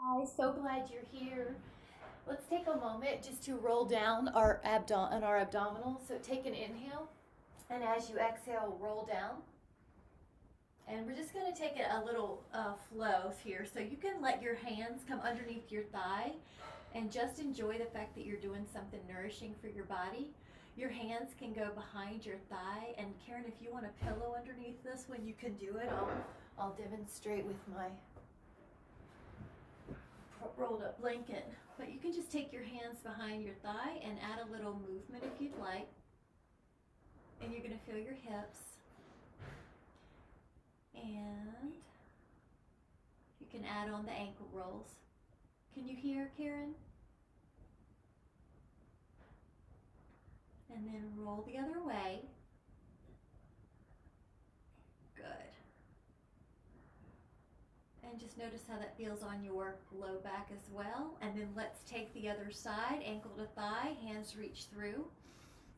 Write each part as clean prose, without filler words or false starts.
Hi, so glad you're here. Let's take a moment just to roll down our abdominals. So take an inhale, and as you exhale, roll down. And we're just going to take a little flow here. So you can let your hands come underneath your thigh and just enjoy the fact that you're doing something nourishing for your body. Your hands can go behind your thigh. And Karen, if you want a pillow underneath this one, you can do it. I'll demonstrate with my rolled up blanket. But you can just take your hands behind your thigh and add a little movement if you'd like. And you're going to feel your hips. And you can add on the ankle rolls. Can you hear, Karen? And then roll the other way. Good. And just notice how that feels on your low back as well. And then let's take the other side, ankle to thigh, hands reach through.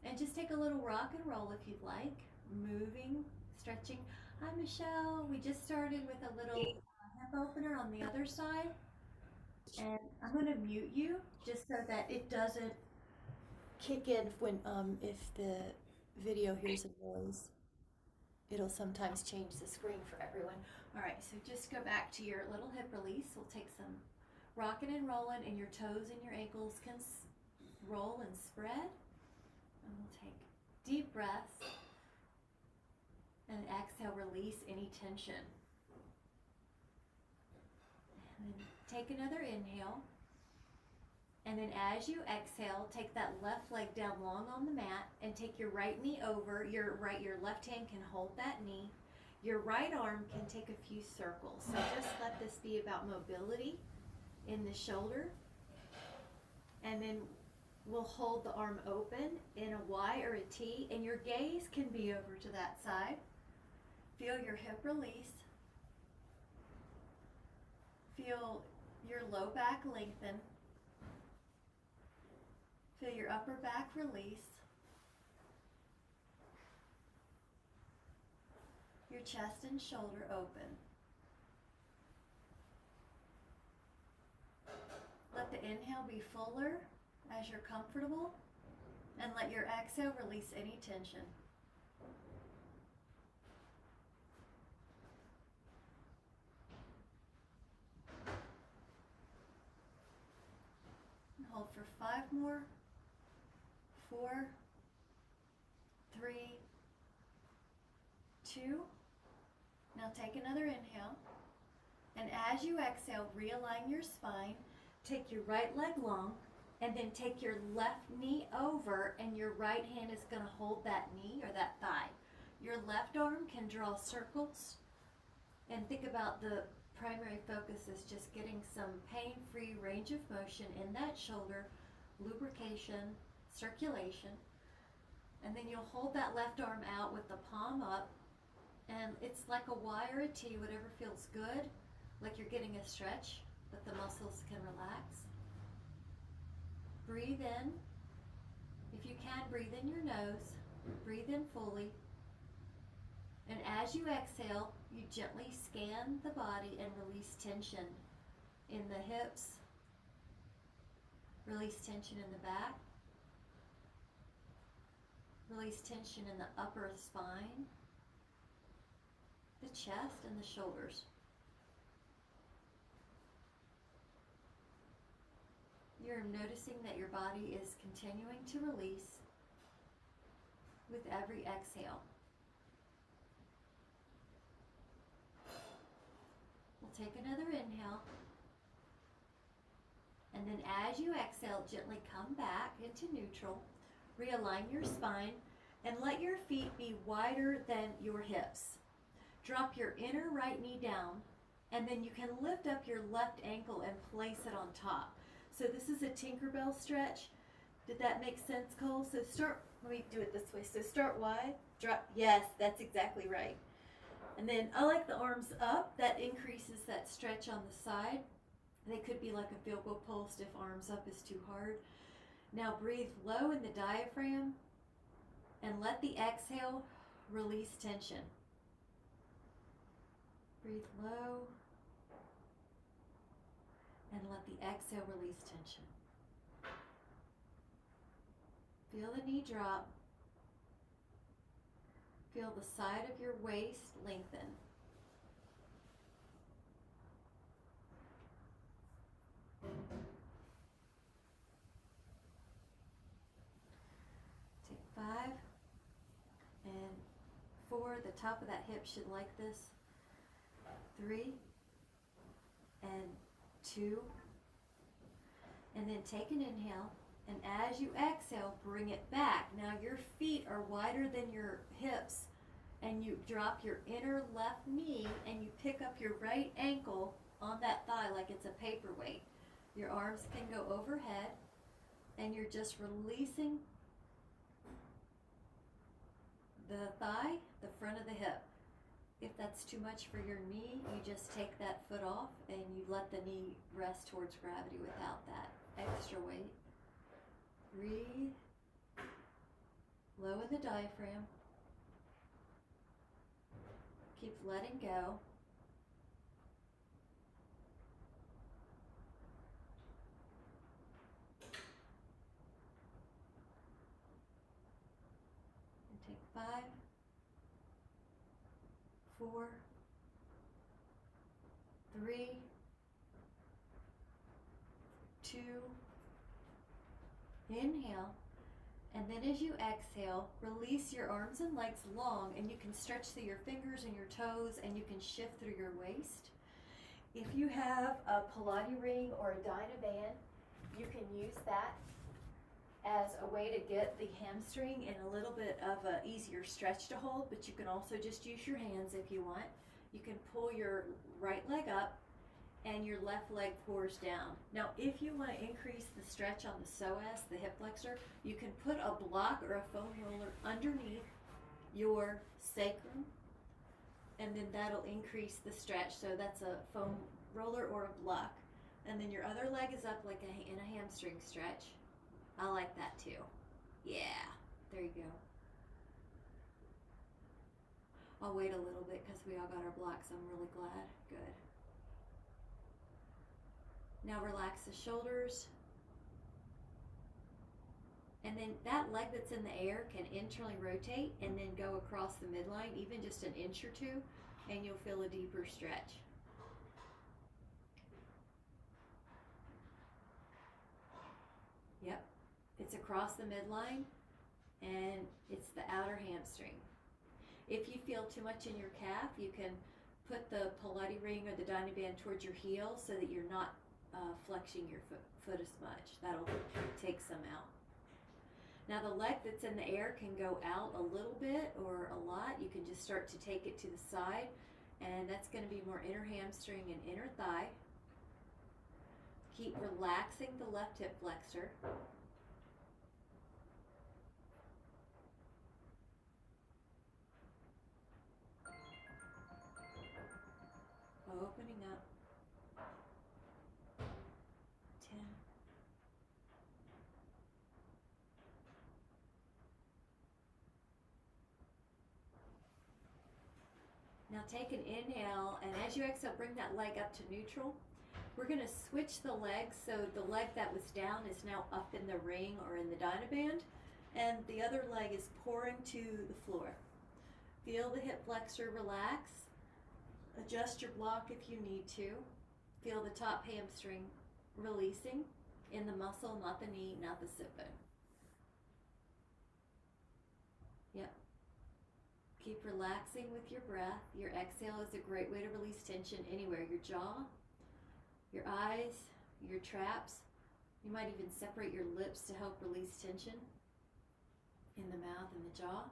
And just take a little rock and roll if you'd like. Moving, stretching. Hi, Michelle. We just started with a little hip opener on the other side. And I'm going to mute you just so that it doesn't kick in when if the video hears a noise. It'll sometimes change the screen for everyone. All right, so just go back to your little hip release. We'll take some rocking and rolling, and your toes and your ankles can roll and spread. And we'll take deep breaths and exhale, release any tension. And then take another inhale. And then as you exhale, take that left leg down long on the mat and take your right knee over. Your left hand can hold that knee. Your right arm can take a few circles. So just let this be about mobility in the shoulder. And then we'll hold the arm open in a Y or a T, and your gaze can be over to that side. Feel your hip release. Feel your low back lengthen. Feel your upper back release. Your chest and shoulder open. Let the inhale be fuller as you're comfortable, and let your exhale release any tension. And hold for 5 more. 4, 3, 2. Now take another inhale. And as you exhale, realign your spine. Take your right leg long, and then take your left knee over, and your right hand is going to hold that knee or that thigh. Your left arm can draw circles, and think about the primary focus is just getting some pain-free range of motion in that shoulder, lubrication, circulation. And then you'll hold that left arm out with the palm up, and it's like a Y or a T, whatever feels good, like you're getting a stretch, but the muscles can relax. Breathe in. If you can, breathe in your nose. Breathe in fully. And as you exhale, you gently scan the body and release tension in the hips. Release tension in the back. Release tension in the upper spine, the chest, and the shoulders. You're noticing that your body is continuing to release with every exhale. We'll take another inhale. And then as you exhale, gently come back into neutral. Realign your spine and let your feet be wider than your hips. Drop your inner right knee down, and then you can lift up your left ankle and place it on top. So this is a Tinkerbell stretch. Did that make sense, Cole? So let me do it this way. So start wide, drop, yes, that's exactly right. And then I like the arms up. That increases that stretch on the side. They could be like a field goal post if arms up is too hard. Now breathe low in the diaphragm and let the exhale release tension. Breathe low and The exhale, release tension. Feel the knee drop. Feel the side of your waist lengthen. Take 5 and 4. The top of that hip should like this. 3 and 2. And then take an inhale. And as you exhale, bring it back. Now your feet are wider than your hips, and you drop your inner left knee and you pick up your right ankle on that thigh like it's a paperweight. Your arms can go overhead, and you're just releasing the thigh, the front of the hip. If that's too much for your knee, you just take that foot off and you let the knee rest towards gravity without that extra weight. Breathe. Lower the diaphragm. Keep letting go. And take 5, 4, 3, 2, inhale, and then as you exhale, release your arms and legs long, and you can stretch through your fingers and your toes, and you can shift through your waist. If you have a Pilates ring or a Dynaband, you can use that as a way to get the hamstring in a little bit of an easier stretch to hold, but you can also just use your hands if you want. You can pull your right leg up and your left leg pours down. Now, if you want to increase the stretch on the psoas, the hip flexor, you can put a block or a foam roller underneath your sacrum, and then that'll increase the stretch. So that's a foam roller or a block. And then your other leg is up like in a hamstring stretch. I like that too. Yeah, there you go. I'll wait a little bit because we all got our blocks. I'm really glad. Good. Now relax the shoulders. And then that leg that's in the air can internally rotate and then go across the midline, even just an inch or two, and you'll feel a deeper stretch. Yep, it's across the midline and it's the outer hamstring. If you feel too much in your calf, you can put the Pilates ring or the Dynaband towards your heel so that you're not flexing your foot as much. That'll take some out. Now the leg that's in the air can go out a little bit or a lot. You can just start to take it to the side, and that's going to be more inner hamstring and inner thigh. Keep relaxing the left hip flexor. Opening up. 10. Now take an inhale, and as you exhale, bring that leg up to neutral. We're going to switch the legs, so the leg that was down is now up in the ring or in the Dynaband, and the other leg is pouring to the floor. Feel the hip flexor relax. Adjust your block if you need to. Feel the top hamstring releasing in the muscle, not the knee, not the sit bone. Yep. Keep relaxing with your breath. Your exhale is a great way to release tension anywhere. Your jaw, your eyes, your traps. You might even separate your lips to help release tension in the mouth and the jaw.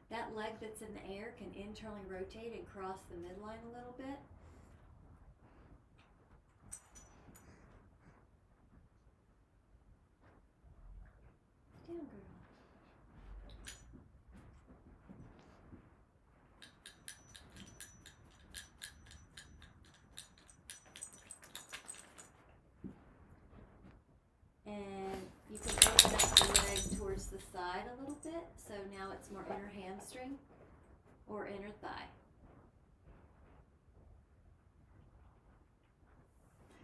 That leg that's in the air can internally rotate and cross the midline a little bit. Down, girl. And you can open up the leg towards the side a little bit, so now it's more inner hamstring or inner thigh.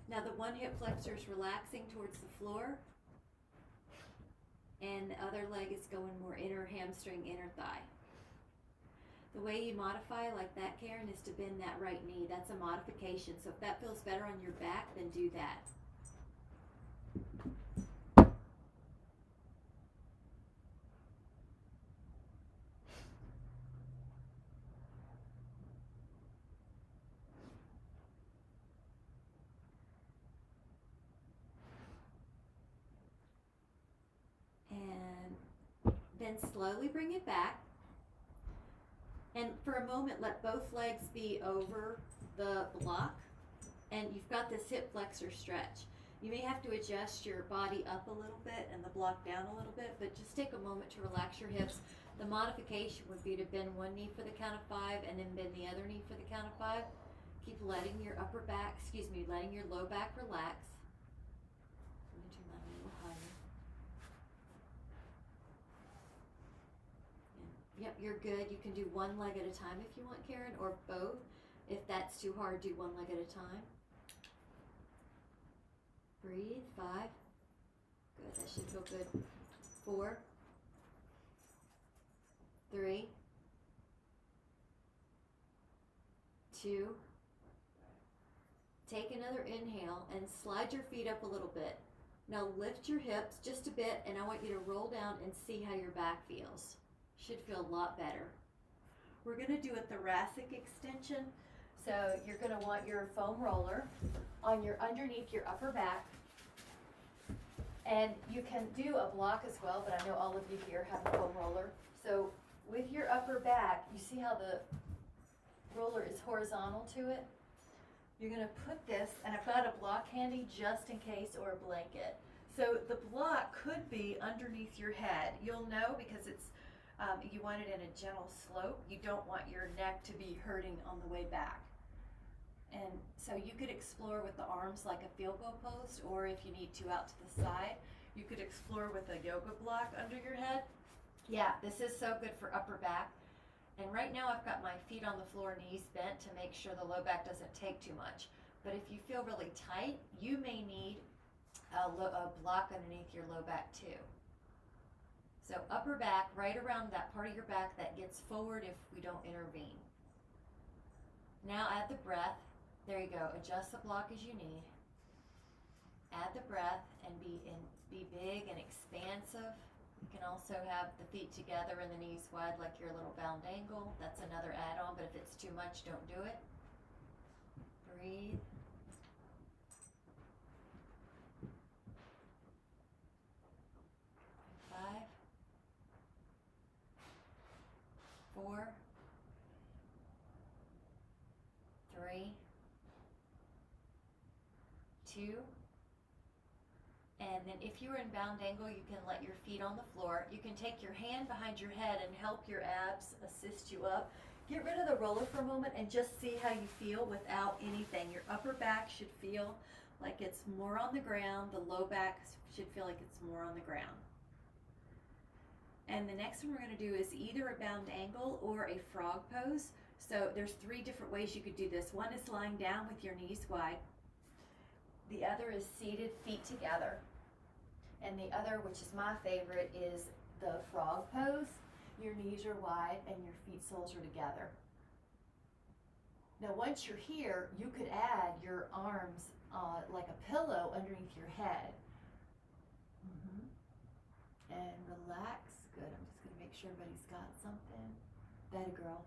Now the one hip flexor is relaxing towards the floor, and the other leg is going more inner hamstring, inner thigh. The way you modify like that, Karen, is to bend that right knee. That's a modification. So if that feels better on your back, then do that. And then slowly bring it back. And for a moment, let both legs be over the block. And you've got this hip flexor stretch. You may have to adjust your body up a little bit and the block down a little bit, but just take a moment to relax your hips. The modification would be to bend one knee for the count of 5 and then bend the other knee for the count of 5. Keep letting your letting your low back relax. I'm going to turn that a little higher. Yep, you're good. You can do one leg at a time if you want, Karen, or both. If that's too hard, do one leg at a time. Breathe. 5. Good, that should feel good. 4. 3. 2. Take another inhale and slide your feet up a little bit. Now lift your hips just a bit, and I want you to roll down and see how your back feels. Should feel a lot better. We're going to do a thoracic extension. So you're going to want your foam roller on underneath your upper back. And you can do a block as well, but I know all of you here have a foam roller. So with your upper back, you see how the roller is horizontal to it? You're going to put this, and I've got a block handy just in case, or a blanket. So the block could be underneath your head. You'll know because it's you want it in a gentle slope. You don't want your neck to be hurting on the way back. And so you could explore with the arms like a field goal post, or if you need to out to the side, you could explore with a yoga block under your head. Yeah, this is so good for upper back. And right now I've got my feet on the floor, knees bent to make sure the low back doesn't take too much. But if you feel really tight, you may need a block underneath your low back too. So upper back, right around that part of your back that gets forward if we don't intervene. Now add the breath. There you go. Adjust the block as you need. Add the breath and be big and expansive. You can also have the feet together and the knees wide like your little bound angle. That's another add-on, but if it's too much, don't do it. Breathe. 5. 4. 3. 2. And then if you're in bound angle, you can let your feet on the floor. You can take your hand behind your head and help your abs assist you up. Get rid of the roller for a moment and just see how you feel without anything. Your upper back should feel like it's more on the ground. The low back should feel like it's more on the ground. And the next one we're going to do is either a bound angle or a frog pose. So there's 3 different ways you could do this. One is lying down with your knees wide. The other is seated, feet together. And the other, which is my favorite, is the frog pose. Your knees are wide and your feet soles are together. Now once you're here, you could add your arms like a pillow underneath your head. And relax. Good. I'm just going to make sure everybody's got something. That girl.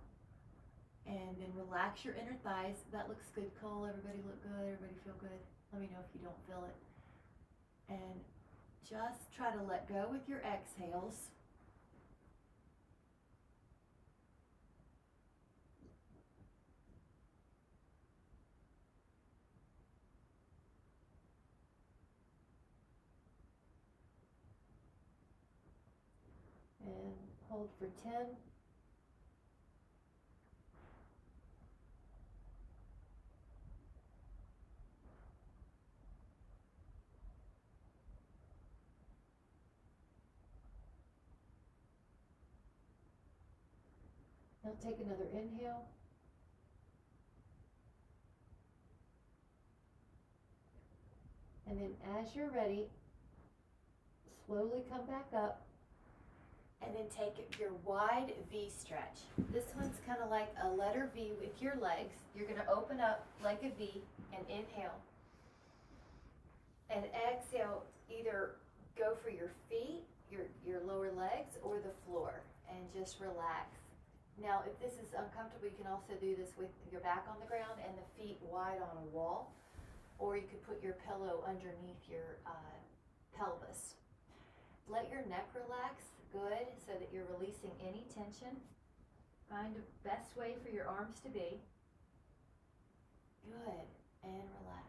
And then relax your inner thighs. That looks good, Cole. Everybody look good. Everybody feel good. Let me know if you don't feel it. And just try to let go with your exhales. And hold for 10. Now take another inhale. And then as you're ready, slowly come back up. And then take your wide V stretch. This one's kind of like a letter V with your legs. You're going to open up like a V and inhale. And exhale, either go for your feet, your lower legs, or the floor, and just relax. Now, if this is uncomfortable, you can also do this with your back on the ground and the feet wide on a wall, or you could put your pillow underneath your pelvis. Let your neck relax, good, so that you're releasing any tension. Find the best way for your arms to be. Good, and relax.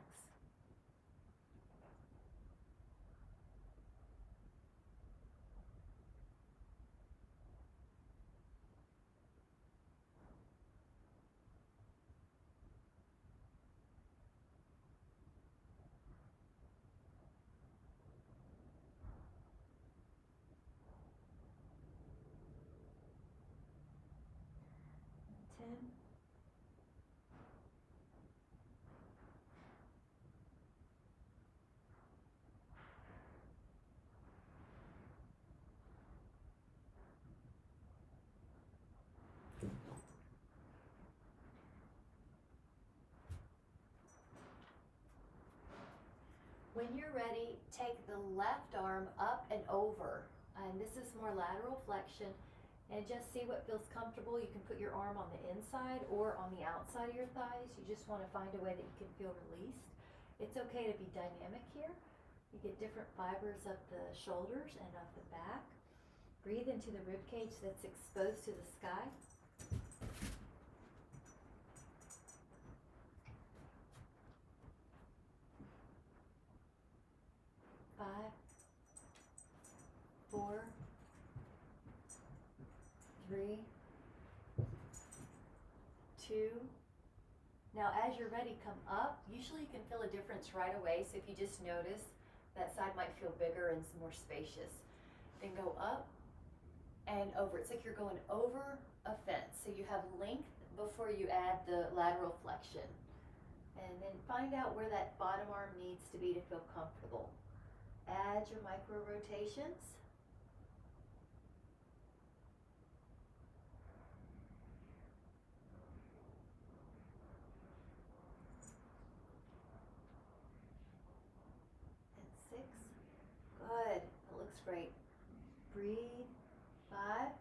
When you're ready, take the left arm up and over, and this is more lateral flexion, and just see what feels comfortable. You can put your arm on the inside or on the outside of your thighs. You just want to find a way that you can feel released. It's okay to be dynamic here. You get different fibers of the shoulders and of the back. Breathe into the rib cage that's exposed to the sky. 5, 4, 3, 2. Now as you're ready, come up. Usually you can feel a difference right away, so if you just notice, that side might feel bigger and more spacious. Then go up and over. It's like you're going over a fence, so you have length before you add the lateral flexion. And then find out where that bottom arm needs to be to feel comfortable. Add your micro rotations. And 6. Good. That looks great. Breathe. 5,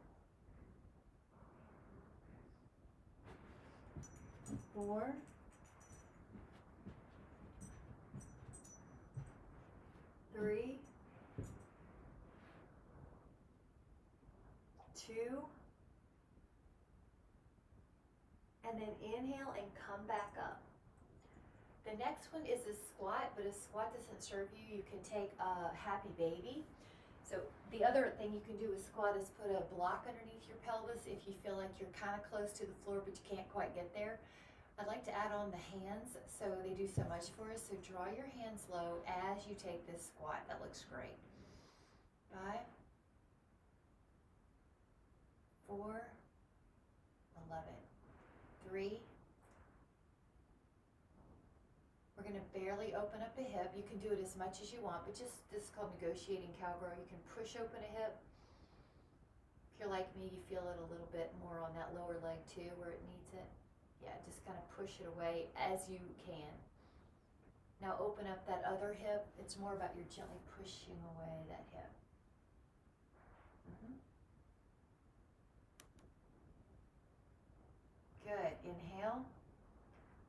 4, 3, 2, and then inhale and come back up. The next one is a squat, but a squat doesn't serve you. You can take a happy baby. So the other thing you can do with squat is put a block underneath your pelvis if you feel like you're kind of close to the floor but you can't quite get there. I'd like to add on the hands, so they do so much for us. So draw your hands low as you take this squat. That looks great. 5, 4, 11, 3. We're going to barely open up a hip. You can do it as much as you want, but just this is called negotiating cowgirl. You can push open a hip. If you're like me, you feel it a little bit more on that lower leg too, where it needs it. Yeah, just kind of push it away as you can. Now open up that other hip. It's more about you're gently pushing away that hip. Good. Inhale.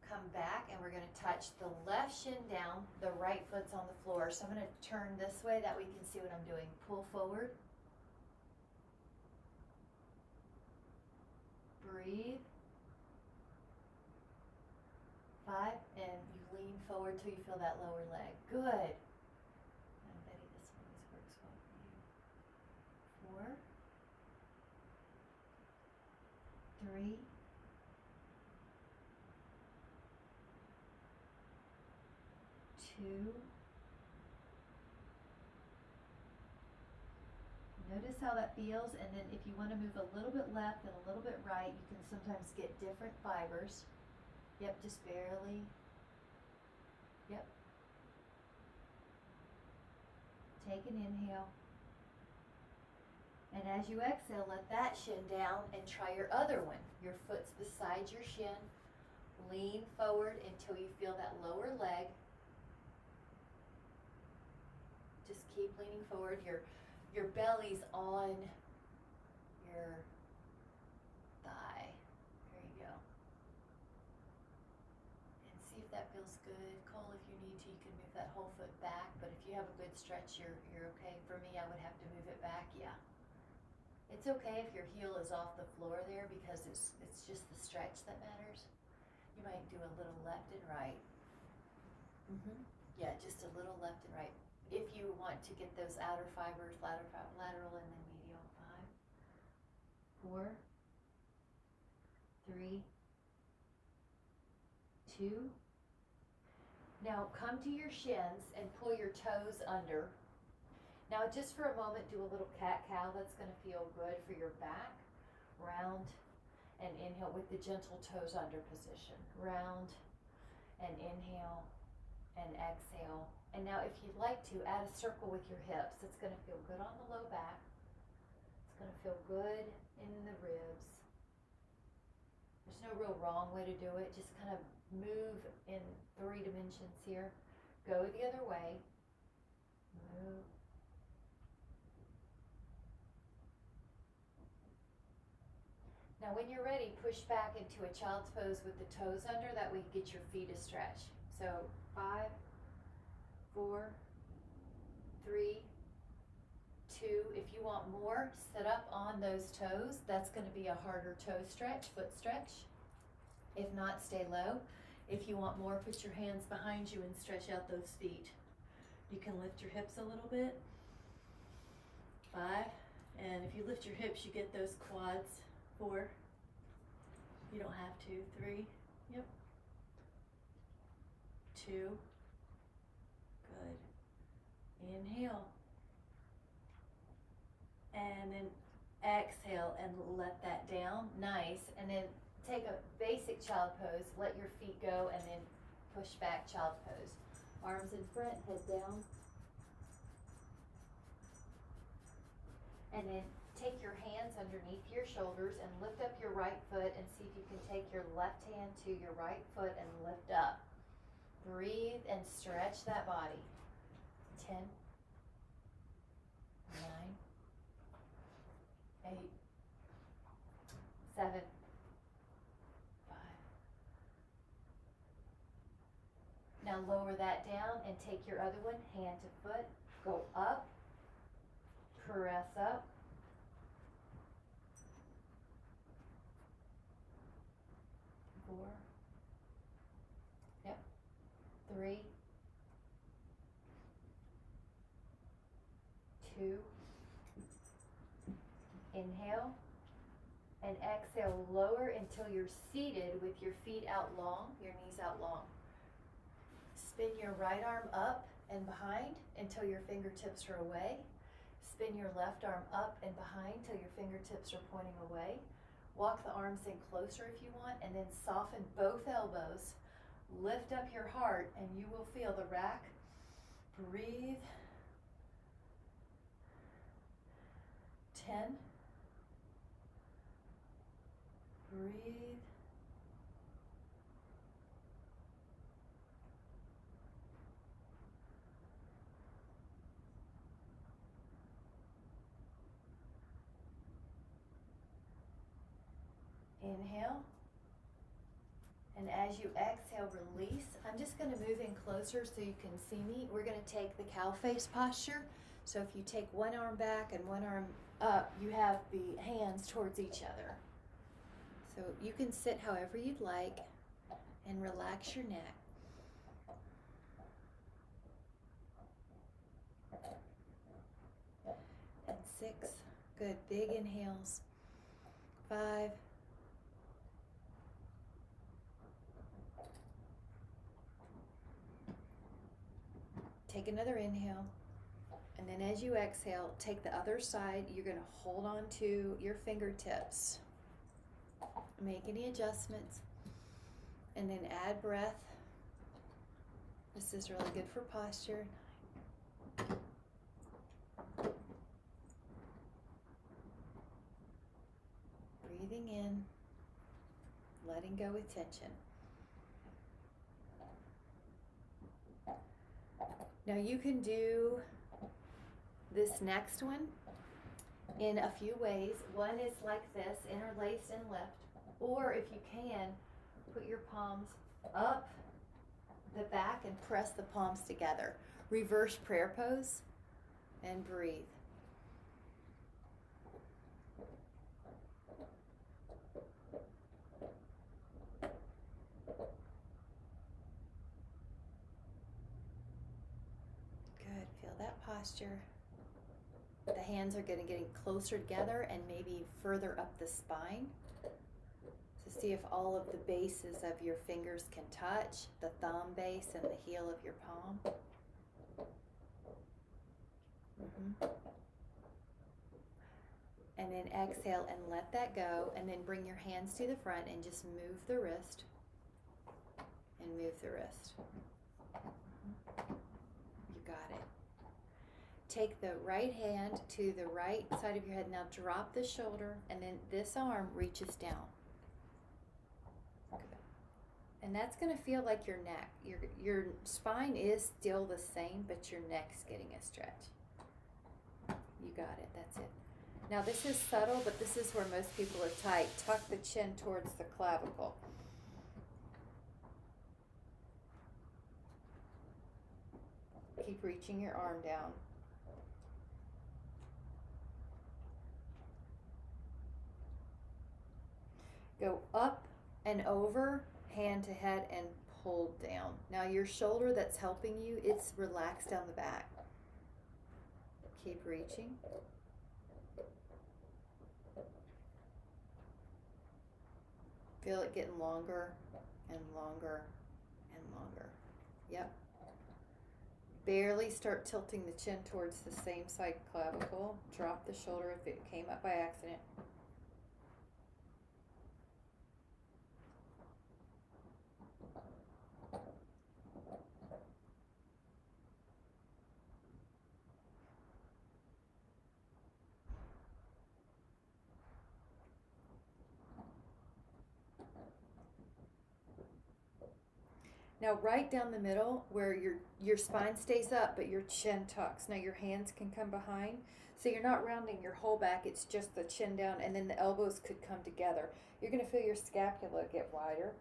Come back, and we're going to touch the left shin down, the right foot's on the floor. So I'm going to turn this way that we can see what I'm doing. Pull forward. Breathe. 5, and you lean forward till you feel that lower leg. Good. And Betty, this one works well for you. 4, 3, 2. Notice how that feels, and then if you want to move a little bit left and a little bit right, you can sometimes get different fibers. Yep, just barely. Yep. Take an inhale. And as you exhale, let that shin down and try your other one. Your foot's beside your shin. Lean forward until you feel that lower leg. Just keep leaning forward. Your belly's on your thigh. There you go. And see if that feels good. Cole, if you need to, you can move that whole foot back. But if you have a good stretch, you're okay. For me, I would have to move it back. Yeah. It's okay if your heel is off the floor there because it's just the stretch that matters. You might do a little left and right. Yeah, just a little left and right. If you want to get those outer fibers, lateral and then medial. 5, 4, 3, 2. Now come to your shins and pull your toes under. Now just for a moment, do a little cat-cow. That's going to feel good for your back. Round and inhale with the gentle toes under position. Round and inhale and exhale. And now if you'd like to, add a circle with your hips. It's going to feel good on the low back. It's going to feel good in the ribs. There's no real wrong way to do it. Just kind of move in 3 dimensions here. Go the other way. Move. Now when you're ready, push back into a child's pose with the toes under. That way you get your feet a stretch. So 5, 4, 3, 2. If you want more, sit up on those toes. That's going to be a harder toe stretch, foot stretch. If not, stay low. If you want more, put your hands behind you and stretch out those feet. You can lift your hips a little bit. 5. And if you lift your hips, you get those quads. 4. You don't have to. 3. Yep. 2. Good. Inhale. And then exhale and let that down. Nice. And then take a basic child pose. Let your feet go and then push back child pose. Arms in front, head down. And then take your hands underneath your shoulders and lift up your right foot and see if you can take your left hand to your right foot and lift up. Breathe and stretch that body. 10, 9, 8, 7, 5. Now lower that down and take your other one, hand to foot. Go up, press up. 4. Yep. 3, 2. Inhale and exhale. Lower until you're seated with your feet out long, your knees out long. Spin your right arm up and behind until your fingertips are away. Spin your left arm up and behind till your fingertips are pointing away. Walk the arms in closer if you want, and then soften both elbows. Lift up your heart, and you will feel the rack. Breathe. 10. Breathe. 5. Inhale. And as you exhale, release. I'm just going to move in closer so you can see me. We're going to take the cow face posture. So if you take one arm back and one arm up, you have the hands towards each other. So you can sit however you'd like and relax your neck. And 6. Good. Big inhales. 5. Take another inhale, and then as you exhale, take the other side. You're going to hold on to your fingertips. Make any adjustments, and then add breath. This is really good for posture. letting go with tension. Now you can do this next one in a few ways. One is like this, interlaced and lift, or if you can, put your palms up the back and press the palms together. Reverse prayer pose and breathe. Good, feel that posture. The hands are getting closer together and maybe further up the spine. So see if all of the bases of your fingers can touch, the thumb base and the heel of your palm. And then exhale and let that go, and then bring your hands to the front and just move the wrist and move the wrist. You got it. Take the right hand to the right side of your head. Now drop the shoulder, and then this arm reaches down. Good. And that's going to feel like your neck. Your spine is still the same, but your neck's getting a stretch. You got it. That's it. Now this is subtle, but this is where most people are tight. Tuck the chin towards the clavicle. Keep reaching your arm down. Go up and over, hand to head, and pull down. Now your shoulder that's helping you, it's relaxed down the back. Keep reaching. Feel it getting longer and longer and longer. Yep. Barely start tilting the chin towards the same side clavicle. Drop the shoulder if it came up by accident. Now right down the middle where your spine stays up but your chin tucks. Now your hands can come behind. So you're not rounding your whole back, it's just the chin down, and then the elbows could come together. You're going to feel your scapula get wider.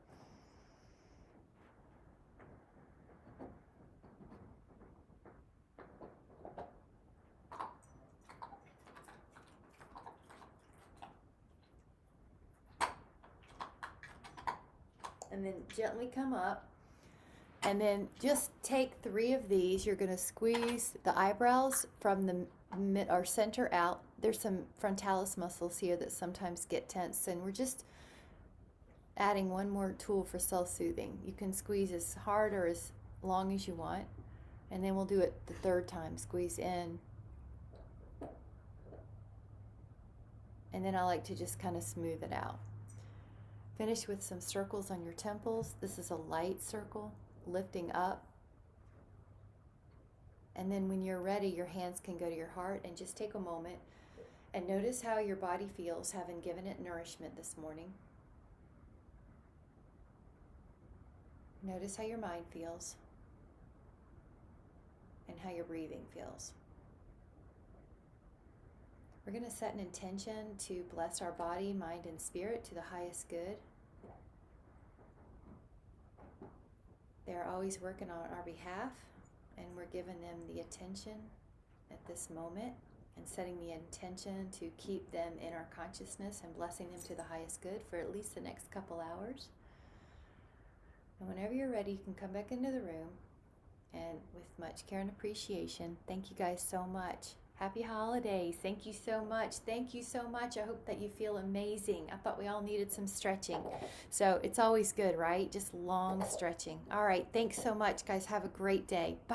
And then gently come up. And then just take 3 of these. You're going to squeeze the eyebrows from the mid or center out. There's some frontalis muscles here that sometimes get tense, and we're just adding one more tool for self-soothing. You can squeeze as hard or as long as you want, and then we'll do it the 3rd time. Squeeze in, and then I like to just kind of smooth it out. Finish with some circles on your temples. This is a light circle, lifting up. And then when you're ready, your hands can go to your heart, and just take a moment and notice how your body feels having given it nourishment this morning. Notice how your mind feels and how your breathing feels. We're going to set an intention to bless our body, mind, and spirit to the highest good. They're always working on our behalf, and we're giving them the attention at this moment and setting the intention to keep them in our consciousness and blessing them to the highest good for at least the next couple hours. And whenever you're ready, you can come back into the room, and with much care and appreciation, thank you guys so much. Happy holidays. Thank you so much. Thank you so much. I hope that you feel amazing. I thought we all needed some stretching. So it's always good, right? Just long stretching. All right. Thanks so much, guys. Have a great day. Bye.